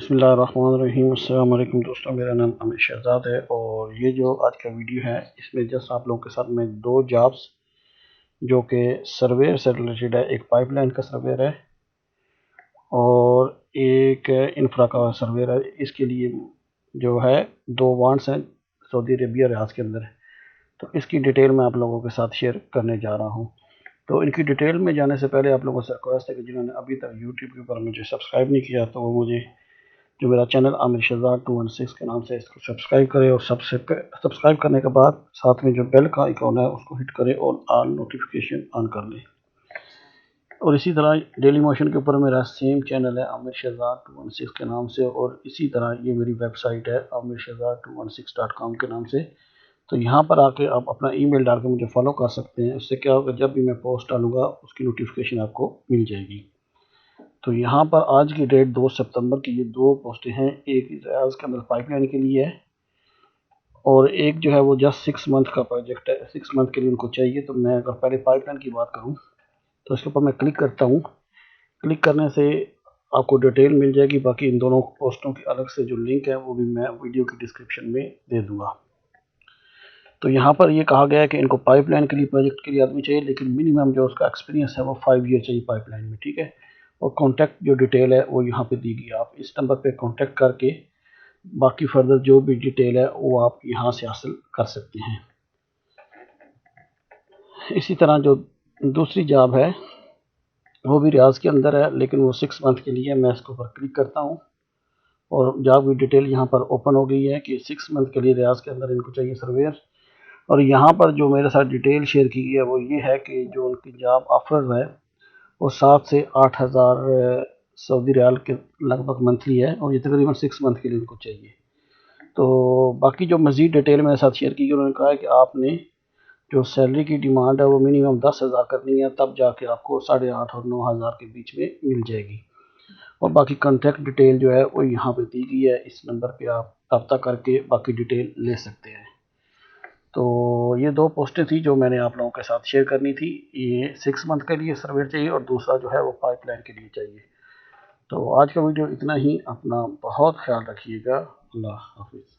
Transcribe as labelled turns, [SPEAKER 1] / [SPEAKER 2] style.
[SPEAKER 1] बिस्मिल्लाहिर्रहमानिर्रहीम। अस्सलाम वालेकुम दोस्तों, मेरा नाम अमिर शहजाद है और ये जो आज का वीडियो है इसमें जस्ट आप लोगों के साथ में दो जॉब्स जो कि सर्वेयर से रिलेटेड है। एक पाइपलाइन का सर्वेयर है और एक इंफ्रा का सर्वेयर है। इसके लिए जो है दो वांट्स हैं सऊदी अरेबिया रियाद के अंदर, तो इसकी डिटेल मैं आप लोगों के साथ शेयर करने जा रहा हूँ। तो इनकी डिटेल में जाने से पहले आप लोगों से रिक्वेस्ट है कि जिन्होंने अभी तक यूट्यूब के ऊपर मुझे सब्सक्राइब नहीं किया तो वो मुझे जो मेरा चैनल आमिर शहजाद 216 के नाम से इसको सब्सक्राइब करें और सब्सक्राइब करने के बाद साथ में जो बेल का आइकॉन है उसको हिट करें और ऑल नोटिफिकेशन ऑन कर लें। और इसी तरह डेली मोशन के ऊपर मेरा सेम चैनल है आमिर शहजाद 216 के नाम से, और इसी तरह ये मेरी वेबसाइट है amirshehzad216.com के नाम से। तो यहाँ पर आके आप अपना ईमेल डाल के मुझे फॉलो कर सकते हैं। इससे क्या होगा, जब भी मैं पोस्ट डालूंगा उसकी नोटिफिकेशन आपको मिल जाएगी। तो यहाँ पर आज की डेट 2 सितंबर की ये दो पोस्टें हैं। एक रियाज के अंदर पाइपलाइन के लिए है और एक जो है वो जस्ट 6 मंथ का प्रोजेक्ट है। 6 मंथ के लिए उनको चाहिए। तो मैं अगर पहले पाइपलाइन की बात करूँ तो इसके ऊपर मैं क्लिक करता हूँ। क्लिक करने से आपको डिटेल मिल जाएगी। बाकी इन दोनों पोस्टों की अलग से जो लिंक है वो भी मैं वीडियो की डिस्क्रिप्शन में दे दूँगा। तो यहाँ पर ये कहा गया है कि इनको पाइपलाइन के लिए प्रोजेक्ट के लिए आदमी चाहिए, लेकिन मिनिमम जो उसका एक्सपीरियंस है वो 5 ईयर चाहिए पाइपलाइन में, ठीक है। और कॉन्टैक्ट जो डिटेल है वो यहाँ पे दी गई। आप इस नंबर पे कॉन्टैक्ट करके बाकी फर्दर जो भी डिटेल है वो आप यहाँ से हासिल कर सकते हैं। इसी तरह जो दूसरी जॉब है वो भी रियाज के अंदर है, लेकिन वो 6 मंथ के लिए। मैं इसके ऊपर क्लिक करता हूँ और जॉब की डिटेल यहाँ पर ओपन हो गई है कि 6 मंथ के लिए रियाज के अंदर इनको चाहिए सर्वेयर। और यहाँ पर जो मेरे साथ डिटेल शेयर की गई है वो ये है कि जो उनकी जॉब ऑफर है वो 7 से 8 हज़ार सऊदी रियाल के लगभग मंथली है और ये तकरीबन 6 मंथ के लिए उनको चाहिए। तो बाकी जो मज़ीद डिटेल मेरे साथ शेयर की गई, उन्होंने कहा है कि आपने जो सैलरी की डिमांड है वो मिनिमम 10,000 करनी है, तब जाके आपको 8,500 और 9,000 के बीच में मिल जाएगी। और बाकी कॉन्टैक्ट डिटेल जो है वो यहाँ पे दी गई है। इस नंबर पे आप रब्ता करके बाकी डिटेल ले सकते हैं। तो ये दो पोस्टें थी जो मैंने आप लोगों के साथ शेयर करनी थी। ये 6 मंथ के लिए सर्वेयर चाहिए और दूसरा जो है वो पाइपलाइन के लिए चाहिए। तो आज का वीडियो इतना ही। अपना बहुत ख्याल रखिएगा। अल्लाह हाफिज़।